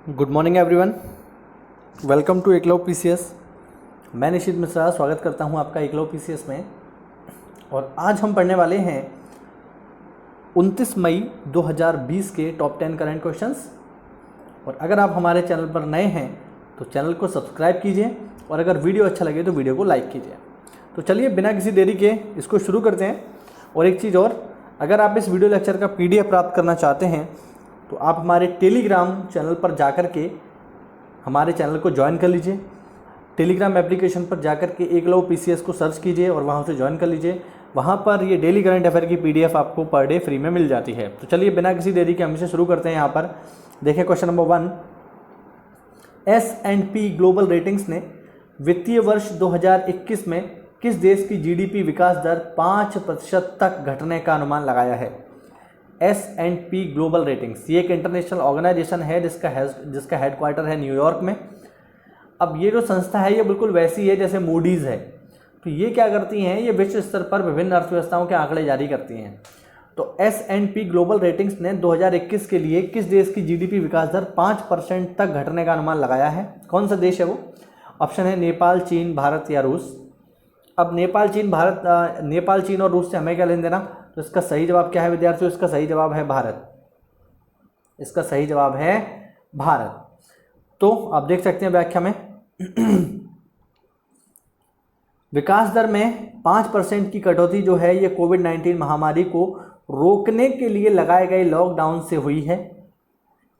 Good morning everyone, welcome to Eklavya PCS. मैं निशित मिश्रा स्वागत करता हूं आपका एकलव पीसीएस में। और आज हम पढ़ने वाले हैं 29 मई 2020 के टॉप 10 करंट क्वेश्चंस। और अगर आप हमारे चैनल पर नए हैं तो चैनल को सब्सक्राइब कीजिए और अगर वीडियो अच्छा लगे तो वीडियो को लाइक कीजिए। तो चलिए बिना किसी देरी के इसको शुरू करते हैं। और एक चीज़ और, अगर आप इस वीडियो लेक्चर का PDF प्राप्त करना चाहते हैं तो आप हमारे टेलीग्राम चैनल पर जाकर के हमारे चैनल को ज्वाइन कर लीजिए। टेलीग्राम एप्लीकेशन पर जाकर के एकलव पीसीएस को सर्च कीजिए और वहाँ से ज्वाइन कर लीजिए। वहाँ पर ये डेली करंट अफेयर की PDF आपको पर डे फ्री में मिल जाती है। तो चलिए बिना किसी देरी के हम इसे शुरू करते हैं। यहाँ पर देखें question number 1, S&P global ratings ने वित्तीय वर्ष 2021 में किस देश की GDP विकास दर 5% तक घटने का अनुमान लगाया है। S&P ग्लोबल रेटिंग्स ये एक इंटरनेशनल ऑर्गेनाइजेशन है जिसका हेडक्वार्टर है न्यूयॉर्क में। अब ये जो संस्था है ये बिल्कुल वैसी है जैसे मूडीज़ है। तो ये क्या करती हैं, ये विश्व स्तर पर विभिन्न अर्थव्यवस्थाओं के आंकड़े जारी करती हैं। तो S&P ग्लोबल रेटिंग्स ने 2021 के लिए किस देश की GDP विकास दर 5% तक घटने का अनुमान लगाया है। कौन सा देश है वो? ऑप्शन है नेपाल, चीन, भारत या रूस। अब नेपाल, चीन और रूस से हमें क्या लेन देना। तो इसका सही जवाब क्या है विद्यार्थियों? इसका सही जवाब है भारत। इसका सही जवाब है भारत। तो आप देख सकते हैं व्याख्या में विकास दर में 5% की कटौती जो है ये कोविड-19 महामारी को रोकने के लिए लगाए गए लॉकडाउन से हुई है।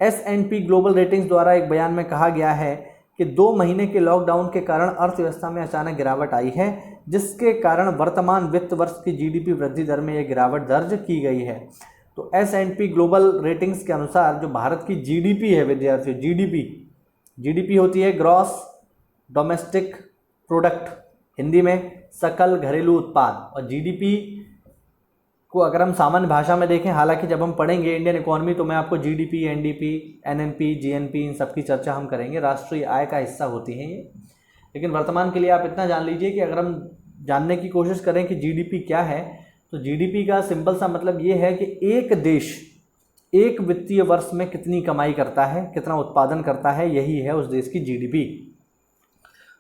S&P ग्लोबल रेटिंग्स द्वारा एक बयान में कहा गया है कि 2 महीने के लॉकडाउन के कारण अर्थव्यवस्था में अचानक गिरावट आई है, जिसके कारण वर्तमान वित्त वर्ष की GDP वृद्धि दर में यह गिरावट दर्ज की गई है। तो S&P ग्लोबल रेटिंग्स के अनुसार जो भारत की GDP है विद्यार्थियों, GDP होती है ग्रॉस डोमेस्टिक प्रोडक्ट, हिंदी में सकल घरेलू उत्पाद। और GDP को अगर हम सामान्य भाषा में देखें, हालांकि जब हम पढ़ेंगे इंडियन इकोनॉमी तो मैं आपको GDP, NDP, NNP, GNP इन सब की चर्चा हम करेंगे। राष्ट्रीय आय का हिस्सा होती हैं ये। लेकिन वर्तमान के लिए आप इतना जान लीजिए कि अगर हम जानने की कोशिश करें कि GDP क्या है, तो GDP का सिंपल सा मतलब ये है कि एक देश एक वित्तीय वर्ष में कितनी कमाई करता है, कितना उत्पादन करता है, यही है उस देश की GDP।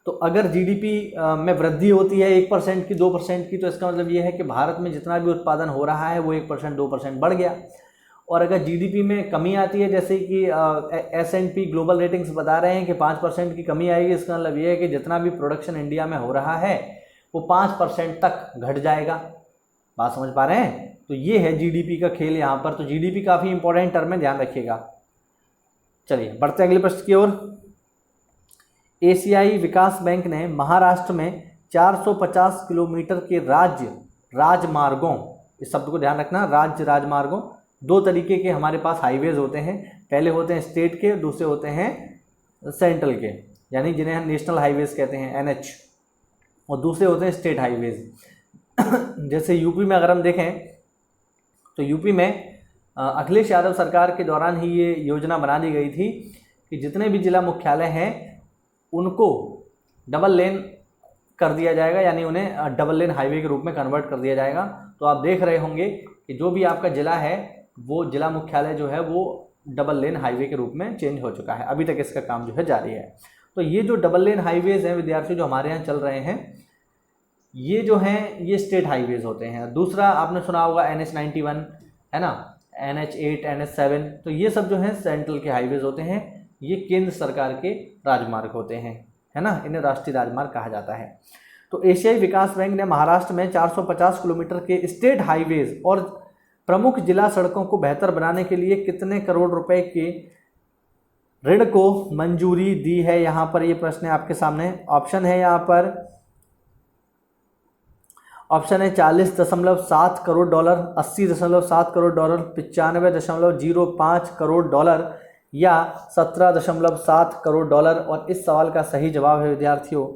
तो अगर GDP में वृद्धि होती है 1% की, 2% की, तो इसका मतलब ये है कि भारत में जितना भी उत्पादन हो रहा है वो 1%, 2% बढ़ गया। और अगर GDP में कमी आती है, जैसे कि S&P ग्लोबल रेटिंग्स बता रहे हैं कि 5% की कमी आएगी, इसका मतलब ये है कि जितना भी प्रोडक्शन इंडिया में हो रहा है वो 5% तक घट जाएगा। बात समझ पा रहे हैं? तो ये है GDP का खेल यहाँ पर। तो GDP काफ़ी इंपॉर्टेंट टर्म है, ध्यान रखिएगा। चलिए बढ़ते अगले प्रश्न की ओर। एशियाई विकास बैंक ने महाराष्ट्र में 450 किलोमीटर के राजमार्गों, इस शब्द को ध्यान रखना, राजमार्गों, 2 तरीके के हमारे पास हाईवेज होते हैं। पहले होते हैं स्टेट के, दूसरे होते हैं सेंट्रल के, यानी जिन्हें हम नेशनल हाईवेज कहते हैं NH, और दूसरे होते हैं स्टेट हाईवेज। जैसे यूपी में अगर हम देखें तो यूपी में अखिलेश यादव सरकार के दौरान ही ये योजना बना दी गई थी कि जितने भी जिला मुख्यालय हैं उनको डबल लेन कर दिया जाएगा, यानी उन्हें डबल लेन हाईवे के रूप में कन्वर्ट कर दिया जाएगा। तो आप देख रहे होंगे कि जो भी आपका जिला है वो जिला मुख्यालय जो है वो डबल लेन हाईवे के रूप में चेंज हो चुका है। अभी तक इसका काम जो है जारी है। तो ये जो डबल लेन हाईवेज हैं विद्यार्थियों जो हमारे यहाँ चल रहे हैं, ये जो हैं ये स्टेट हाईवेज होते हैं। दूसरा आपने सुना होगा NH91 है ना, NH8, NH7, तो ये सब जो हैं सेंट्रल के हाईवेज होते हैं। ये केंद्र सरकार के राजमार्ग होते हैं, है ना, इन्हें राष्ट्रीय राजमार्ग कहा जाता है। तो एशियाई विकास बैंक ने महाराष्ट्र में 450 किलोमीटर के स्टेट हाईवेज और प्रमुख जिला सड़कों को बेहतर बनाने के लिए कितने करोड़ रुपए के ऋण को मंजूरी दी है। यहाँ पर ये प्रश्न है आपके सामने। ऑप्शन है यहाँ पर, ऑप्शन है 40.7 crore dollar, 80.7 crore dollar, 95.05 crore dollar या 17.7 करोड़ डॉलर। और इस सवाल का सही जवाब है विद्यार्थियों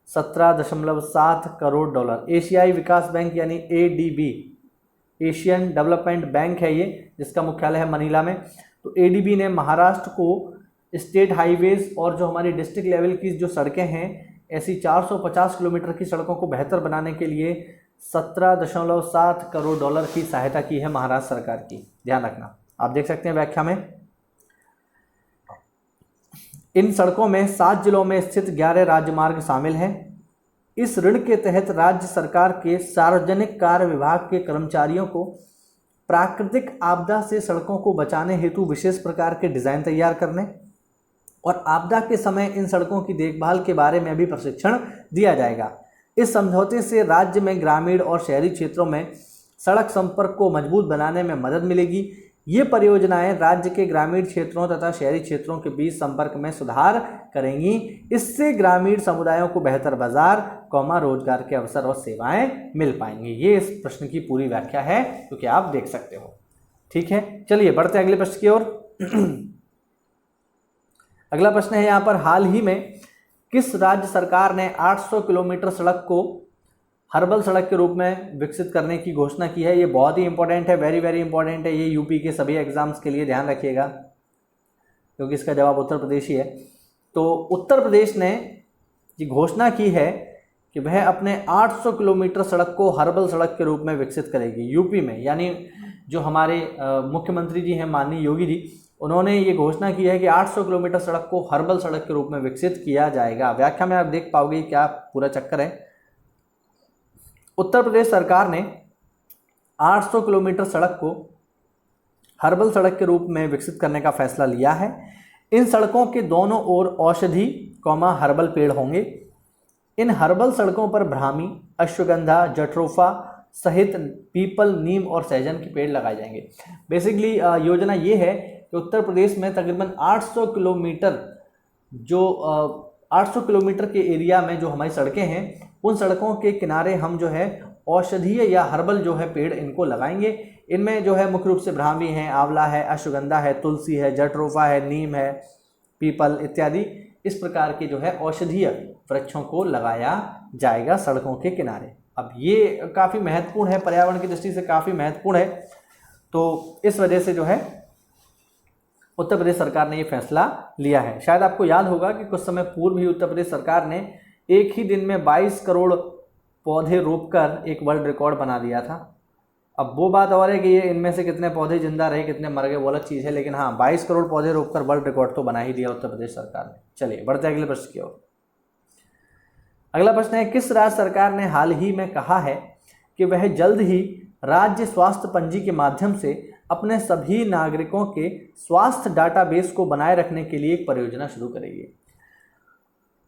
17.7 करोड़ डॉलर। एशियाई विकास बैंक यानी ADB, एशियन डेवलपमेंट बैंक है ये, जिसका मुख्यालय है मनीला में। तो ADB ने महाराष्ट्र को स्टेट हाईवेज और जो हमारी डिस्ट्रिक्ट लेवल की जो सड़कें हैं, ऐसी 450 किलोमीटर की सड़कों को बेहतर बनाने के लिए 17.7 करोड़ डॉलर की सहायता की है महाराष्ट्र सरकार की। ध्यान रखना, आप देख सकते हैं व्याख्या में। इन सड़कों में 7 जिलों में स्थित 11 राजमार्ग शामिल हैं। इस ऋण के तहत राज्य सरकार के सार्वजनिक कार्य विभाग के कर्मचारियों को प्राकृतिक आपदा से सड़कों को बचाने हेतु विशेष प्रकार के डिज़ाइन तैयार करने और आपदा के समय इन सड़कों की देखभाल के बारे में भी प्रशिक्षण दिया जाएगा। इस समझौते से राज्य में ग्रामीण और शहरी क्षेत्रों में सड़क संपर्क को मजबूत बनाने में मदद मिलेगी। ये परियोजनाएं राज्य के ग्रामीण क्षेत्रों तथा शहरी क्षेत्रों के बीच संपर्क में सुधार करेंगी। इससे ग्रामीण समुदायों को बेहतर बाजार, रोजगार के अवसर और सेवाएं मिल पाएंगी। ये इस प्रश्न की पूरी व्याख्या है, क्योंकि आप देख सकते हो। ठीक है, चलिए बढ़ते हैं अगले प्रश्न की ओर। अगला प्रश्न है यहाँ पर, हाल ही में किस राज्य सरकार ने 800 किलोमीटर सड़क को हर्बल सड़क के रूप में विकसित करने की घोषणा की है? ये बहुत ही इंपॉर्टेंट है, वेरी वेरी इंपॉर्टेंट है। ये यूपी के सभी एग्जाम्स के लिए ध्यान रखिएगा, क्योंकि इसका जवाब उत्तर प्रदेश ही है। तो उत्तर प्रदेश ने ये घोषणा की है कि वह अपने 800 किलोमीटर सड़क को हर्बल सड़क के रूप में विकसित करेगी यूपी में। यानी जो हमारे मुख्यमंत्री जी हैं माननीय योगी जी, उन्होंने ये घोषणा की है कि 800 किलोमीटर सड़क को हर्बल सड़क के रूप में विकसित किया जाएगा। व्याख्या में आप देख पाओगे क्या पूरा चक्कर है। उत्तर प्रदेश सरकार ने 800 किलोमीटर सड़क को हर्बल सड़क के रूप में विकसित करने का फैसला लिया है। इन सड़कों के दोनों ओर औषधि हर्बल पेड़ होंगे। इन हर्बल सड़कों पर ब्राह्मी, अश्वगंधा, जट्रोफा सहित पीपल, नीम और सहजन के पेड़ लगाए जाएंगे। बेसिकली योजना ये है कि उत्तर प्रदेश में तकरीबन 800 किलोमीटर के एरिया में जो हमारी सड़कें हैं, उन सड़कों के किनारे हम जो है औषधीय या हर्बल जो है पेड़ इनको लगाएंगे। इनमें जो है मुख्य रूप से ब्राह्मी है, आंवला है, अश्वगंधा है, तुलसी है, जट्रोफा है, नीम है, पीपल इत्यादि इस प्रकार के जो है औषधीय वृक्षों को लगाया जाएगा सड़कों के किनारे। अब ये काफ़ी महत्वपूर्ण है, पर्यावरण की दृष्टि से काफ़ी महत्वपूर्ण है। तो इस वजह से जो है उत्तर प्रदेश सरकार ने ये फैसला लिया है। शायद आपको याद होगा कि कुछ समय पूर्व ही उत्तर प्रदेश सरकार ने एक ही दिन में 22 करोड़ पौधे रोपकर एक वर्ल्ड रिकॉर्ड बना दिया था। अब वो बात और है कि ये इनमें से कितने पौधे जिंदा रहे, कितने मर गए, वो अलग चीज़ है, लेकिन हाँ 22 करोड़ पौधे रोपकर वर्ल्ड रिकॉर्ड तो बना ही दिया उत्तर प्रदेश सरकार ने। चलिए बढ़ते हैं अगले प्रश्न की ओर। अगला प्रश्न है, किस राज्य सरकार ने हाल ही में कहा है कि वह जल्द ही राज्य स्वास्थ्य पंजी के माध्यम से अपने सभी नागरिकों के स्वास्थ्य डाटाबेस को बनाए रखने के लिए एक परियोजना शुरू करेगी?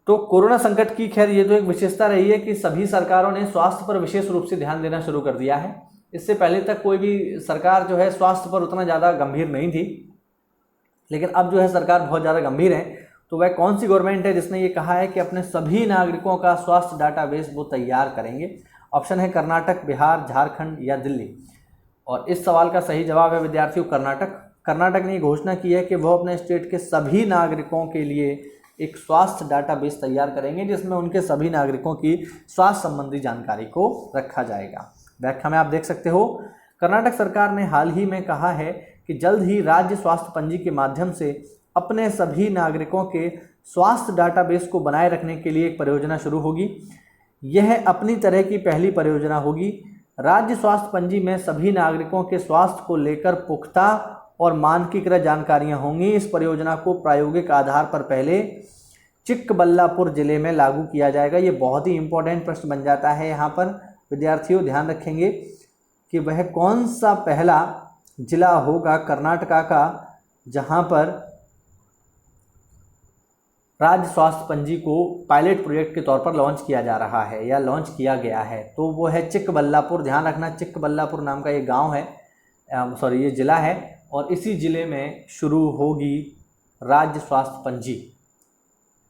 तो कोरोना संकट की खैर ये तो एक विशेषता रही है कि सभी सरकारों ने स्वास्थ्य पर विशेष रूप से ध्यान देना शुरू कर दिया है। इससे पहले तक कोई भी सरकार जो है स्वास्थ्य पर उतना ज़्यादा गंभीर नहीं थी, लेकिन अब जो है सरकार बहुत ज़्यादा गंभीर है। तो वह कौन सी गवर्नमेंट है जिसने ये कहा है कि अपने सभी नागरिकों का स्वास्थ्य डाटाबेस वो तैयार करेंगे? ऑप्शन है कर्नाटक, बिहार, झारखंड या दिल्ली। और इस सवाल का सही जवाब है विद्यार्थियों कर्नाटक। कर्नाटक ने घोषणा की है कि वह अपने स्टेट के सभी नागरिकों के लिए एक स्वास्थ्य डाटाबेस तैयार करेंगे, जिसमें उनके सभी नागरिकों की स्वास्थ्य संबंधी जानकारी को रखा जाएगा। व्याख्या में आप देख सकते हो, कर्नाटक सरकार ने हाल ही में कहा है कि जल्द ही राज्य स्वास्थ्य पंजी के माध्यम से अपने सभी नागरिकों के स्वास्थ्य डाटाबेस को बनाए रखने के लिए एक परियोजना शुरू होगी। यह अपनी तरह की पहली परियोजना होगी। राज्य स्वास्थ्य पंजी में सभी नागरिकों के स्वास्थ्य को लेकर पुख्ता और मानकीकृत जानकारियां होंगी। इस परियोजना को प्रायोगिक आधार पर पहले चिक्कबल्लापुर जिले में लागू किया जाएगा। ये बहुत ही इंपॉर्टेंट प्रश्न बन जाता है। यहाँ पर विद्यार्थियों ध्यान रखेंगे कि वह कौन सा पहला जिला होगा कर्नाटका का जहाँ पर राज्य स्वास्थ्य पंजी को पायलट प्रोजेक्ट के तौर पर लॉन्च किया जा रहा है या लॉन्च किया गया है। तो वो है चिक्कबल्लापुर। ध्यान रखना, चिक्कबल्लापुर नाम का ये गांव है, ये ज़िला है, और इसी ज़िले में शुरू होगी राज्य स्वास्थ्य पंजी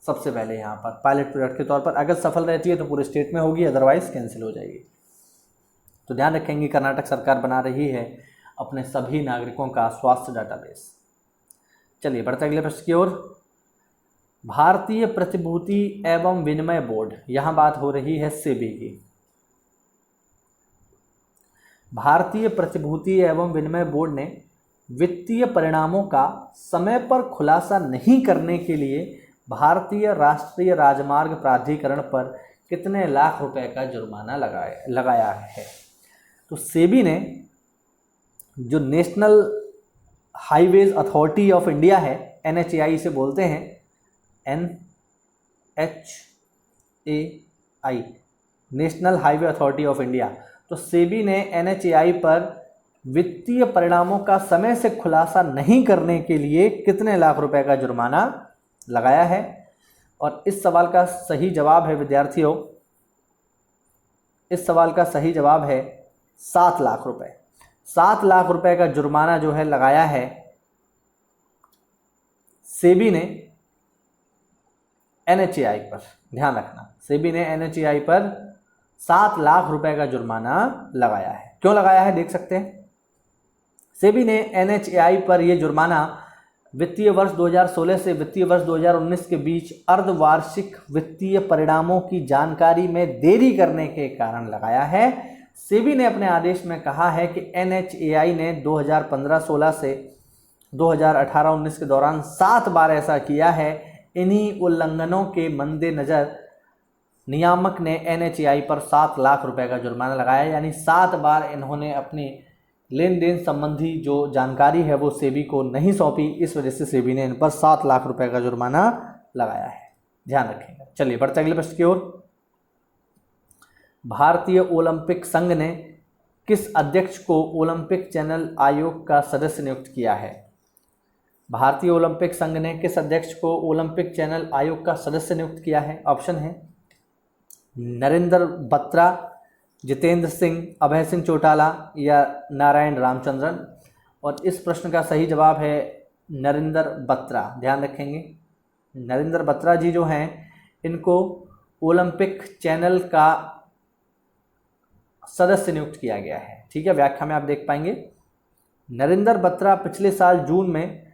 सबसे पहले यहाँ पर पायलट प्रोजेक्ट के तौर पर। अगर सफल रहती है तो पूरे स्टेट में होगी, अदरवाइज कैंसिल हो जाएगी। तो ध्यान रखेंगे कर्नाटक सरकार बना रही है अपने सभी नागरिकों का स्वास्थ्य डाटाबेस। चलिए बढ़ते अगले प्रश्न की ओर। भारतीय प्रतिभूति एवं विनिमय बोर्ड, यहाँ बात हो रही है सेबी की। भारतीय प्रतिभूति एवं विनिमय बोर्ड ने वित्तीय परिणामों का समय पर खुलासा नहीं करने के लिए भारतीय राष्ट्रीय राजमार्ग प्राधिकरण पर कितने लाख रुपए का जुर्माना लगाया है? तो सेबी ने, जो national highways authority of India है, NHAI से बोलते हैं, NHAI, national highway authority of India. तो सेबी ने NHAI पर वित्तीय परिणामों का समय से खुलासा नहीं करने के लिए कितने लाख रुपए का जुर्माना लगाया है? और इस सवाल का सही जवाब है विद्यार्थियों, इस सवाल का सही जवाब है 7 लाख रुपए। 7 लाख रुपए का जुर्माना जो है लगाया है सेबी ने NHAI पर। ध्यान रखना, सेबी ने NHAI पर 7 लाख रुपए का जुर्माना लगाया है। क्यों लगाया है देख सकते हैं। सेबी ने NHAI पर यह जुर्माना वित्तीय वर्ष 2016 से वित्तीय वर्ष 2019 के बीच अर्धवार्षिक वित्तीय परिणामों की जानकारी में देरी करने के कारण लगाया है। सेबी ने अपने आदेश में कहा है कि NHAI ने 2015-16 से 2018-19 के दौरान 7 बार ऐसा किया है। इन्हीं उल्लंघनों के मद्देनजर नियामक ने NHAI पर 7 लाख रुपए का जुर्माना लगाया, यानी 7 बार इन्होंने अपनी लेन देन संबंधी जो जानकारी है वो सेबी को नहीं सौंपी। इस वजह से सेबी ने इन पर 7 लाख रुपए का जुर्माना लगाया है। ध्यान रखेंगे। चलिए बढ़ते अगले प्रश्न की ओर। भारतीय ओलंपिक संघ ने किस अध्यक्ष को ओलंपिक चैनल आयोग का सदस्य नियुक्त किया है? भारतीय ओलंपिक संघ ने किस अध्यक्ष को ओलंपिक चैनल आयोग का सदस्य नियुक्त किया है? ऑप्शन है नरेंद्र बत्रा, जितेंद्र सिंह, अभय सिंह चौटाला या नारायण रामचंद्रन। और इस प्रश्न का सही जवाब है नरेंद्र बत्रा। ध्यान रखेंगे, नरेंद्र बत्रा जी जो हैं इनको ओलंपिक चैनल का सदस्य नियुक्त किया गया है। ठीक है, व्याख्या में आप देख पाएंगे। नरेंद्र बत्रा पिछले साल जून में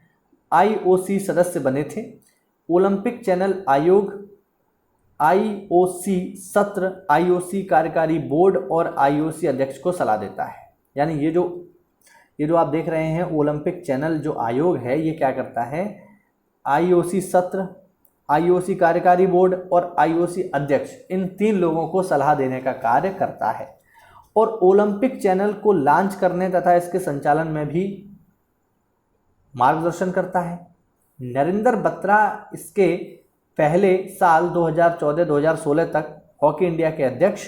IOC सदस्य बने थे। ओलंपिक चैनल आयोग IOC सत्र, IOC कार्यकारी बोर्ड और IOC अध्यक्ष को सलाह देता है। यानी ये जो आप देख रहे हैं ओलंपिक चैनल जो आयोग है ये क्या करता है? IOC सत्र, IOC कार्यकारी बोर्ड और IOC अध्यक्ष, इन 3 लोगों को सलाह देने का कार्य करता है और ओलंपिक चैनल को लॉन्च करने तथा इसके संचालन में भी मार्गदर्शन करता है। नरेंद्र बत्रा इसके पहले साल 2014-2016 तक हॉकी इंडिया के अध्यक्ष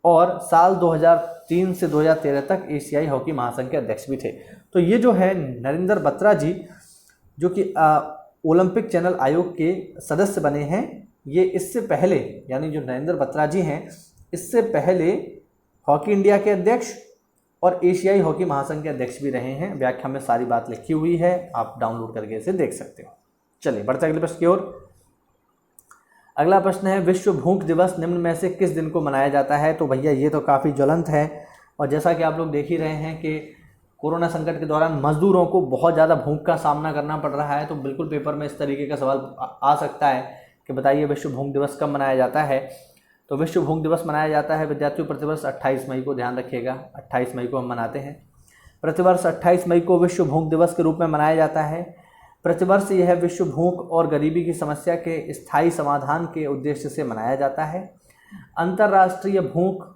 और साल 2003 से 2013 तक एशियाई हॉकी महासंघ के अध्यक्ष भी थे। तो ये जो है नरेंद्र बत्रा जी जो कि ओलंपिक चैनल आयोग के सदस्य बने हैं, ये इससे पहले यानी जो नरेंद्र बत्रा जी हैं इससे पहले हॉकी इंडिया के अध्यक्ष और एशियाई हॉकी महासंघ के अध्यक्ष भी रहे हैं। व्याख्या में सारी बात लिखी हुई है, आप डाउनलोड करके इसे देख सकते हो। चलिए बढ़ते अगले प्रश्न की ओर। अगला प्रश्न है विश्व भूख दिवस निम्न में से किस दिन को मनाया जाता है? तो भैया ये तो काफ़ी ज्वलंत है और जैसा कि आप लोग देख ही रहे हैं कि कोरोना संकट के दौरान मजदूरों को बहुत ज़्यादा भूख का सामना करना पड़ रहा है। तो बिल्कुल पेपर में इस तरीके का सवाल आ सकता है कि बताइए विश्व भूख दिवस कब मनाया जाता है? तो विश्व भूख दिवस मनाया जाता है विद्यार्थियों प्रतिवर्ष 28 मई को। ध्यान रखिएगा, 28 मई को हम मनाते हैं। प्रतिवर्ष 28 मई को विश्व भूख दिवस के रूप में मनाया जाता है। प्रतिवर्ष यह विश्व भूख और गरीबी की समस्या के स्थायी समाधान के उद्देश्य से मनाया जाता है। अंतर्राष्ट्रीय भूख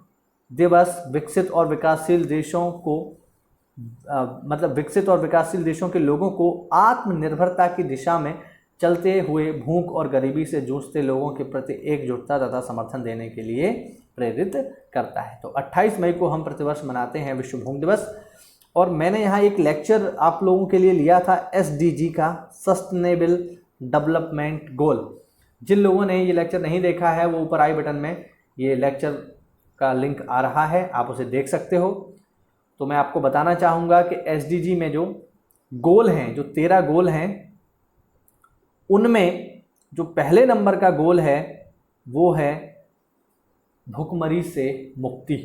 दिवस विकसित और विकासशील देशों को विकसित और विकासशील देशों के लोगों को आत्मनिर्भरता की दिशा में चलते हुए भूख और गरीबी से जूझते लोगों के प्रति एकजुटता तथा समर्थन देने के लिए प्रेरित करता है। तो 28 मई को हम प्रतिवर्ष मनाते हैं विश्व भूख दिवस। और मैंने यहाँ एक लेक्चर आप लोगों के लिए लिया था SDG का, सस्टेनेबल डेवलपमेंट गोल। जिन लोगों ने ये लेक्चर नहीं देखा है वो ऊपर आई बटन में ये लेक्चर का लिंक आ रहा है, आप उसे देख सकते हो। तो मैं आपको बताना चाहूँगा कि SDG में जो गोल हैं, जो 13 गोल हैं, उनमें जो पहले नंबर का गोल है वो है भूखमरी से मुक्ति।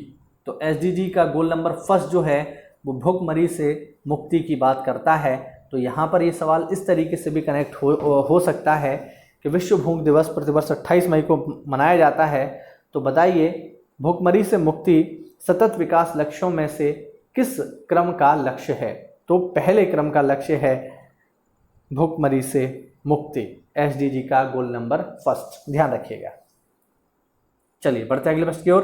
तो SDG का गोल नंबर फर्स्ट जो है वो भूखमरी से मुक्ति की बात करता है। तो यहाँ पर ये सवाल इस तरीके से भी कनेक्ट हो सकता है कि विश्व भूख दिवस प्रतिवर्ष 28 मई को मनाया जाता है। तो बताइए भूखमरी से मुक्ति सतत विकास लक्ष्यों में से किस क्रम का लक्ष्य है? तो पहले क्रम का लक्ष्य है भूखमरी से मुक्ति, SDG का गोल नंबर फर्स्ट। ध्यान रखिएगा। चलिए बढ़ते अगले प्रश्न की ओर।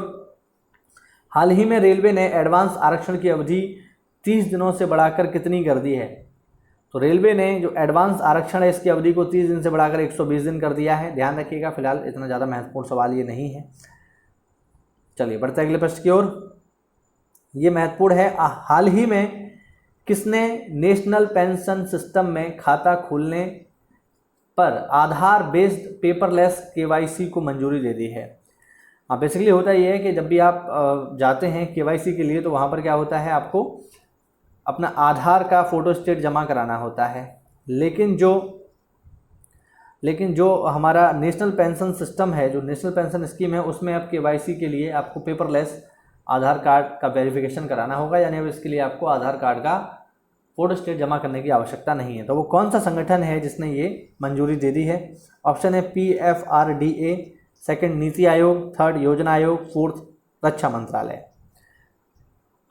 हाल ही में रेलवे ने एडवांस आरक्षण की अवधि 30 दिनों से बढ़ाकर कितनी कर दी है? तो रेलवे ने जो एडवांस आरक्षण है इसकी अवधि को 30 दिन से बढ़ाकर 120 दिन कर दिया है। ध्यान रखिएगा, फिलहाल इतना ज़्यादा महत्वपूर्ण सवाल ये नहीं है। चलिए बढ़ते हैं अगले प्रश्न की ओर। ये महत्वपूर्ण है, हाल ही में किसने नेशनल पेंशन सिस्टम में खाता खोलने पर आधार बेस्ड पेपरलेस केवाईसी को मंजूरी दे दी है। हाँ, बेसिकली होता ये है कि जब भी आप जाते हैं केवाईसी के लिए तो वहाँ पर क्या होता है, आपको अपना आधार का फोटोस्टेट जमा कराना होता है। लेकिन जो हमारा नेशनल पेंशन सिस्टम है, जो नेशनल पेंशन स्कीम है, उसमें अब केवाईसी के लिए आपको पेपरलेस आधार कार्ड का वेरिफिकेशन कराना होगा, यानी अब इसके लिए आपको आधार कार्ड का फोटोस्टेट जमा करने की आवश्यकता नहीं है। तो वो कौन सा संगठन है जिसने ये मंजूरी दे दी है? ऑप्शन है PFRDA, second NITI Aayog, third योजना आयोग, फोर्थ रक्षा मंत्रालय।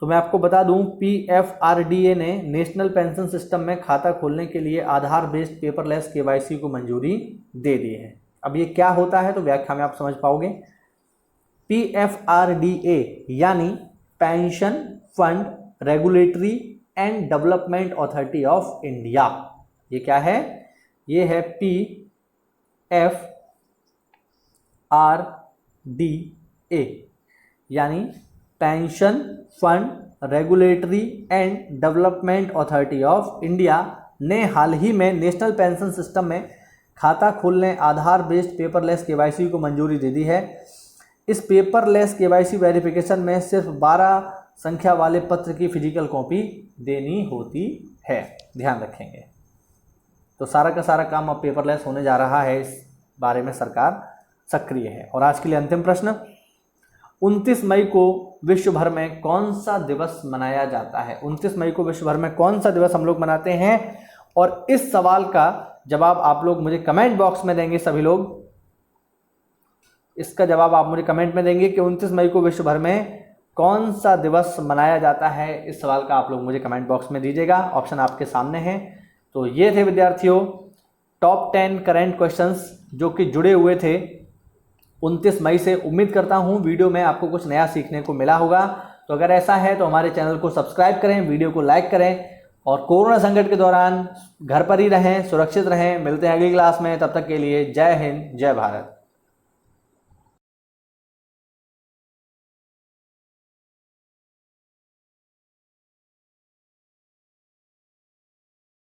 तो मैं आपको बता दूं, PFRDA ने नेशनल पेंशन सिस्टम में खाता खोलने के लिए आधार बेस्ड पेपरलेस केवाईसी को मंजूरी दे दी है। अब ये क्या होता है तो व्याख्या में आप समझ पाओगे। PFRDA यानी pension fund regulatory and development authority of India. ये क्या है? ये है PFRDA यानी pension fund regulatory and development authority of India ने हाल ही में नेशनल पेंशन सिस्टम में खाता खोलने आधार बेस्ड पेपरलेस केवाईसी को मंजूरी दे दी है। इस पेपरलेस केवाईसी वेरिफिकेशन में सिर्फ 12 संख्या वाले पत्र की फिजिकल कॉपी देनी होती है, ध्यान रखेंगे। तो सारा का सारा काम अब पेपरलेस होने जा रहा है, इस बारे में सरकार सक्रिय है। और आज के लिए अंतिम प्रश्न, 29 मई को विश्व भर में कौन सा दिवस मनाया जाता है? 29 मई को विश्व भर में कौन सा दिवस हम लोग मनाते हैं? और इस सवाल का जवाब आप लोग मुझे कमेंट बॉक्स में देंगे। सभी लोग इसका जवाब आप मुझे कमेंट में देंगे कि 29 मई को विश्व भर में कौन सा दिवस मनाया जाता है। इस सवाल का आप लोग मुझे कमेंट बॉक्स में दीजिएगा, ऑप्शन आपके सामने हैं। तो ये थे विद्यार्थियों टॉप 10 करंट क्वेश्चंस जो कि जुड़े हुए थे 29 मई से। उम्मीद करता हूँ वीडियो में आपको कुछ नया सीखने को मिला होगा। तो अगर ऐसा है तो हमारे चैनल को सब्सक्राइब करें, वीडियो को लाइक करें और कोरोना संकट के दौरान घर पर ही रहें, सुरक्षित रहें। मिलते हैं अगली क्लास में, तब तक के लिए जय हिंद, जय भारत।